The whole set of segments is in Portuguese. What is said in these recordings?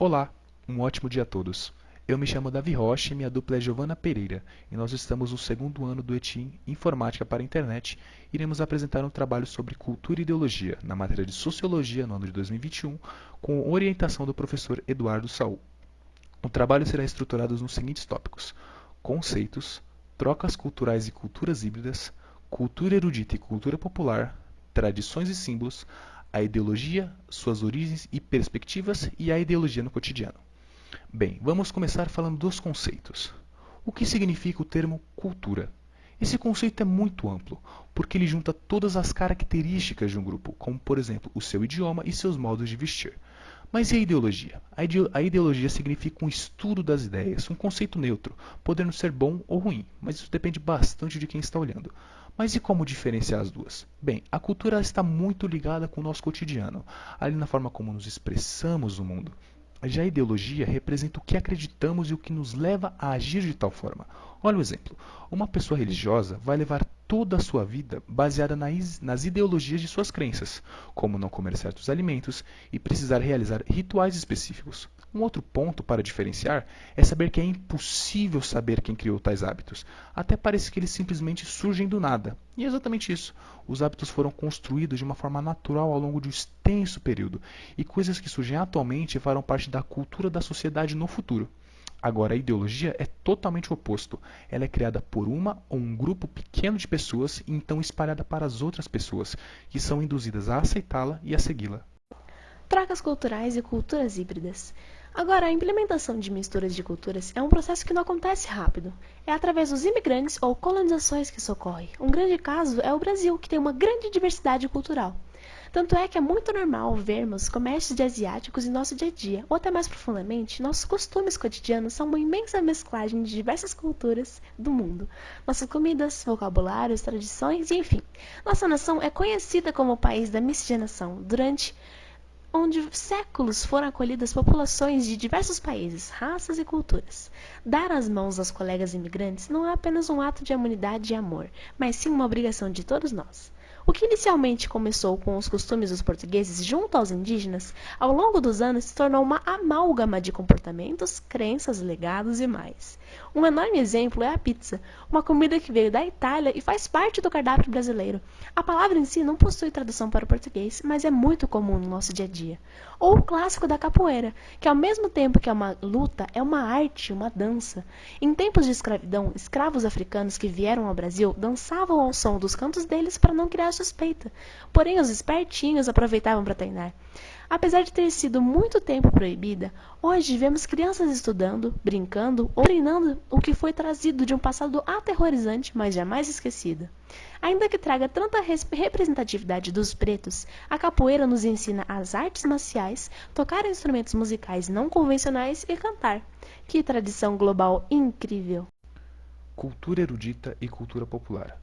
Olá, um ótimo dia a todos. Eu me chamo Davi Rocha e minha dupla é Giovana Pereira, e nós estamos no segundo ano do ETIM Informática para a Internet e iremos apresentar um trabalho sobre cultura e ideologia na matéria de Sociologia no ano de 2021, com orientação do professor Eduardo Saul. O trabalho será estruturado nos seguintes tópicos: conceitos, trocas culturais e culturas híbridas, cultura erudita e cultura popular, tradições e símbolos, a ideologia, suas origens e perspectivas e a ideologia no cotidiano. Bem, vamos começar falando dos conceitos. O que significa o termo cultura? Esse conceito é muito amplo, porque ele junta todas as características de um grupo, como por exemplo o seu idioma e seus modos de vestir. Mas e a ideologia? A ideologia significa um estudo das ideias, um conceito neutro, podendo ser bom ou ruim, mas isso depende bastante de quem está olhando. Mas e como diferenciar as duas? Bem, a cultura está muito ligada com o nosso cotidiano, ali na forma como nos expressamos no mundo. Já a ideologia representa o que acreditamos e o que nos leva a agir de tal forma. Olha o exemplo. Uma pessoa religiosa vai levar toda a sua vida baseada nas ideologias de suas crenças, como não comer certos alimentos e precisar realizar rituais específicos. Um outro ponto para diferenciar é saber que é impossível saber quem criou tais hábitos. Até parece que eles simplesmente surgem do nada. E é exatamente isso. Os hábitos foram construídos de uma forma natural ao longo de um extenso período, e coisas que surgem atualmente farão parte da cultura da sociedade no futuro. Agora, a ideologia é totalmente o oposto. Ela é criada por uma ou um grupo pequeno de pessoas e então espalhada para as outras pessoas, que são induzidas a aceitá-la e a segui-la. Trocas culturais e culturas híbridas. Agora, a implementação de misturas de culturas é um processo que não acontece rápido. É através dos imigrantes ou colonizações que isso ocorre. Um grande caso é o Brasil, que tem uma grande diversidade cultural. Tanto é que é muito normal vermos comércios de asiáticos em nosso dia a dia, ou até mais profundamente, nossos costumes cotidianos são uma imensa mesclagem de diversas culturas do mundo. Nossas comidas, vocabulários, tradições e enfim. Nossa nação é conhecida como o país da miscigenação, onde séculos foram acolhidas populações de diversos países, raças e culturas. Dar as mãos aos colegas imigrantes não é apenas um ato de humanidade e amor, mas sim uma obrigação de todos nós. O que inicialmente começou com os costumes dos portugueses junto aos indígenas, ao longo dos anos se tornou uma amálgama de comportamentos, crenças, legados e mais. Um enorme exemplo é a pizza, uma comida que veio da Itália e faz parte do cardápio brasileiro. A palavra em si não possui tradução para o português, mas é muito comum no nosso dia a dia. Ou o clássico da capoeira, que ao mesmo tempo que é uma luta, é uma arte, uma dança. Em tempos de escravidão, escravos africanos que vieram ao Brasil dançavam ao som dos cantos deles para não criar suspeita. Porém, os espertinhos aproveitavam para treinar. Apesar de ter sido muito tempo proibida, hoje vemos crianças estudando, brincando ou treinando o que foi trazido de um passado aterrorizante, mas jamais esquecido. Ainda que traga tanta representatividade dos pretos, a capoeira nos ensina as artes marciais, tocar instrumentos musicais não convencionais e cantar. Que tradição global incrível! Cultura erudita e cultura popular.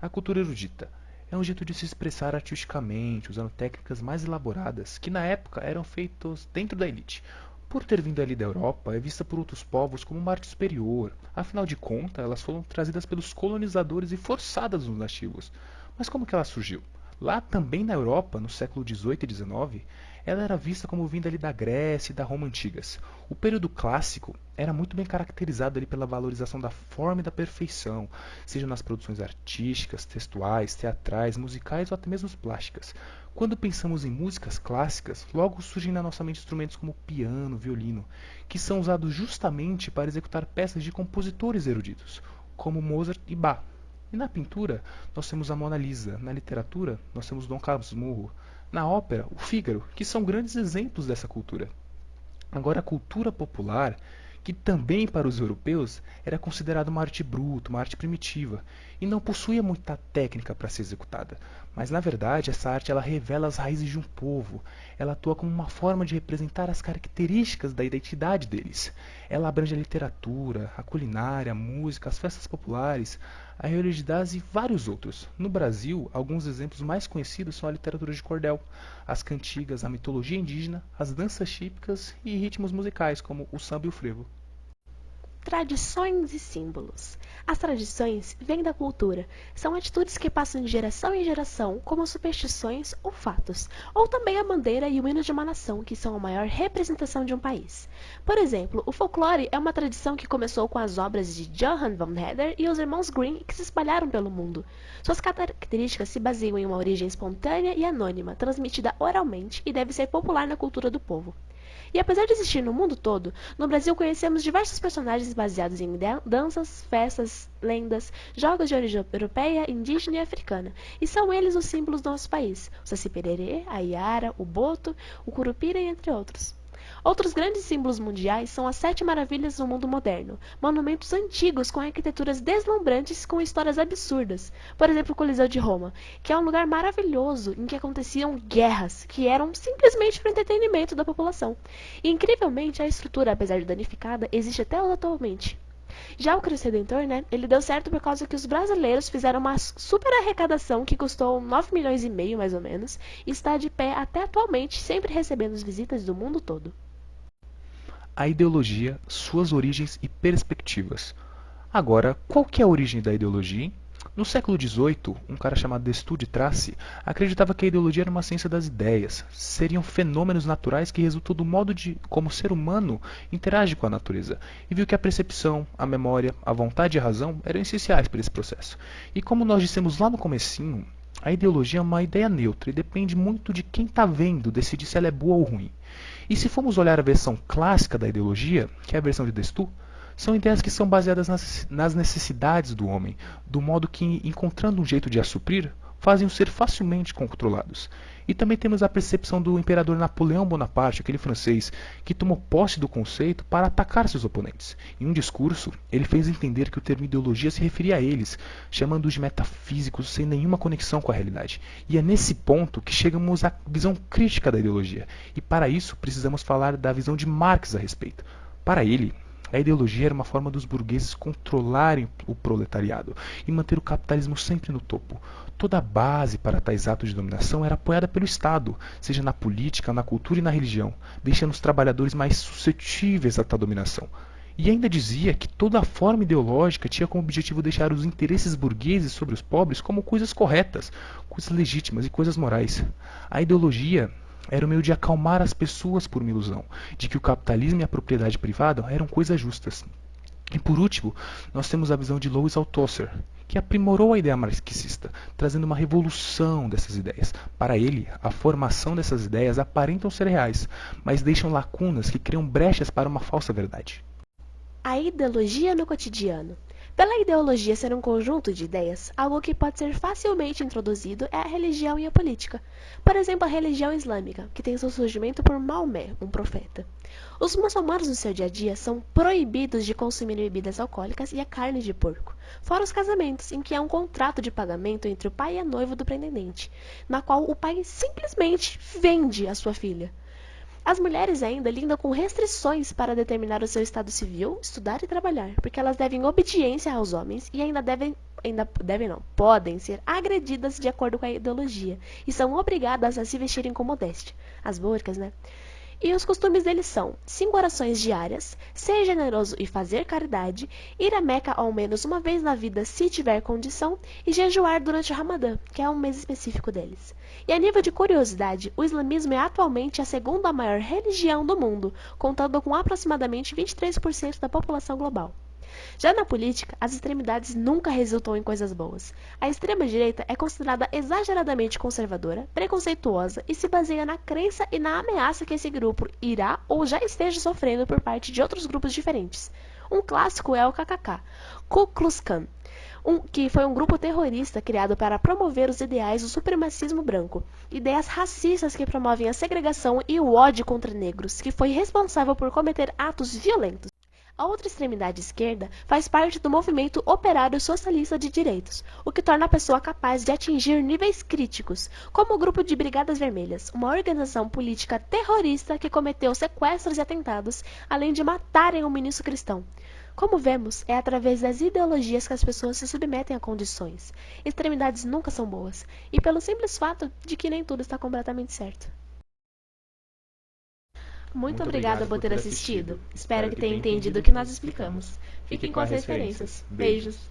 A cultura erudita é um jeito de se expressar artisticamente, usando técnicas mais elaboradas que na época eram feitas dentro da elite. Por ter vindo ali da Europa, é vista por outros povos como uma arte superior. Afinal de contas, elas foram trazidas pelos colonizadores e forçadas nos nativos. Mas como que ela surgiu? Lá também na Europa, no século XVIII e XIX, ela era vista como vinda ali da Grécia e da Roma antigas. O período clássico era muito bem caracterizado ali pela valorização da forma e da perfeição, seja nas produções artísticas, textuais, teatrais, musicais ou até mesmo plásticas. Quando pensamos em músicas clássicas, logo surgem na nossa mente instrumentos como piano, violino, que são usados justamente para executar peças de compositores eruditos, como Mozart e Bach. E na pintura, nós temos a Mona Lisa. Na literatura, nós temos Dom Casmurro. Na ópera, o Fígaro, que são grandes exemplos dessa cultura. Agora, a cultura popular, que também para os europeus era considerada uma arte bruta, uma arte primitiva, e não possuía muita técnica para ser executada. Mas na verdade, essa arte ela revela as raízes de um povo. Ela atua como uma forma de representar as características da identidade deles. Ela abrange a literatura, a culinária, a música, as festas populares, a religiosidade e vários outros. No Brasil, alguns exemplos mais conhecidos são a literatura de cordel, as cantigas, a mitologia indígena, as danças típicas e ritmos musicais como o samba e o frevo. Tradições e símbolos. As tradições vêm da cultura. São atitudes que passam de geração em geração, como superstições ou fatos, ou também a bandeira e o hino de uma nação, que são a maior representação de um país. Por exemplo, o folclore é uma tradição que começou com as obras de Johann von Heder e os irmãos Grimm, que se espalharam pelo mundo. Suas características se baseiam em uma origem espontânea e anônima, transmitida oralmente e deve ser popular na cultura do povo. E apesar de existir no mundo todo, no Brasil conhecemos diversos personagens baseados em danças, festas, lendas, jogos de origem europeia, indígena e africana. E são eles os símbolos do nosso país: o Saci Pererê, a Iara, o Boto, o Curupira, entre outros. Outros grandes símbolos mundiais são as Sete Maravilhas do mundo moderno, monumentos antigos com arquiteturas deslumbrantes com histórias absurdas. Por exemplo, o Coliseu de Roma, que é um lugar maravilhoso em que aconteciam guerras, que eram simplesmente para o entretenimento da população. E, incrivelmente, a estrutura, apesar de danificada, existe até atualmente. Já o Cristo Redentor, ele deu certo por causa que os brasileiros fizeram uma super arrecadação que custou 9 milhões e meio, mais ou menos, e está de pé até atualmente, sempre recebendo as visitas do mundo todo. A ideologia, suas origens e perspectivas. Agora, qual que é a origem da ideologia, hein? No século XVIII, um cara chamado Destutt de Tracy acreditava que a ideologia era uma ciência das ideias, seriam fenômenos naturais que resultam do modo de como o ser humano interage com a natureza, e viu que a percepção, a memória, a vontade e a razão eram essenciais para esse processo. E como nós dissemos lá no comecinho, a ideologia é uma ideia neutra e depende muito de quem está vendo decidir se ela é boa ou ruim. E se formos olhar a versão clássica da ideologia, que é a versão de Destutt, são ideias que são baseadas nas necessidades do homem, do modo que, encontrando um jeito de as suprir, fazem-o ser facilmente controlados. E também temos a percepção do imperador Napoleão Bonaparte, aquele francês, que tomou posse do conceito para atacar seus oponentes. Em um discurso, ele fez entender que o termo ideologia se referia a eles, chamando-os de metafísicos sem nenhuma conexão com a realidade. E é nesse ponto que chegamos à visão crítica da ideologia. E para isso, precisamos falar da visão de Marx a respeito. Para ele, a ideologia era uma forma dos burgueses controlarem o proletariado e manter o capitalismo sempre no topo. Toda a base para tais atos de dominação era apoiada pelo Estado, seja na política, na cultura e na religião, deixando os trabalhadores mais suscetíveis a tal dominação. E ainda dizia que toda forma ideológica tinha como objetivo deixar os interesses burgueses sobre os pobres como coisas corretas, coisas legítimas e coisas morais. A ideologia era o meio de acalmar as pessoas por uma ilusão, de que o capitalismo e a propriedade privada eram coisas justas. E por último, nós temos a visão de Louis Althusser, que aprimorou a ideia marxista, trazendo uma revolução dessas ideias. Para ele, a formação dessas ideias aparentam ser reais, mas deixam lacunas que criam brechas para uma falsa verdade. A ideologia no cotidiano. Pela ideologia ser um conjunto de ideias, algo que pode ser facilmente introduzido é a religião e a política. Por exemplo, a religião islâmica, que tem seu surgimento por Maomé, um profeta. Os muçulmanos no seu dia a dia são proibidos de consumir bebidas alcoólicas e a carne de porco, fora os casamentos, em que há um contrato de pagamento entre o pai e a noiva do pretendente, na qual o pai simplesmente vende a sua filha. As mulheres ainda lidam com restrições para determinar o seu estado civil, estudar e trabalhar, porque elas devem obediência aos homens e podem ser agredidas de acordo com a ideologia e são obrigadas a se vestirem com modéstia, as burcas, E os costumes deles são 5 orações diárias, ser generoso e fazer caridade, ir a Meca ao menos uma vez na vida se tiver condição e jejuar durante o Ramadã, que é um mês específico deles. E a nível de curiosidade, o islamismo é atualmente a segunda maior religião do mundo, contando com aproximadamente 23% da população global. Já na política, as extremidades nunca resultam em coisas boas. A extrema-direita é considerada exageradamente conservadora, preconceituosa e se baseia na crença e na ameaça que esse grupo irá ou já esteja sofrendo por parte de outros grupos diferentes. Um clássico é o KKK, Ku Klux Klan, que foi um grupo terrorista criado para promover os ideais do supremacismo branco, ideias racistas que promovem a segregação e o ódio contra negros, que foi responsável por cometer atos violentos. A outra extremidade esquerda faz parte do movimento operário socialista de direitos, o que torna a pessoa capaz de atingir níveis críticos, como o Grupo de Brigadas Vermelhas, uma organização política terrorista que cometeu sequestros e atentados, além de matarem um ministro cristão. Como vemos, é através das ideologias que as pessoas se submetem a condições. Extremidades nunca são boas, e pelo simples fato de que nem tudo está completamente certo. Muito obrigada por ter assistido. Espero que tenha entendido o que nós explicamos. Fiquem com as referências. Beijos!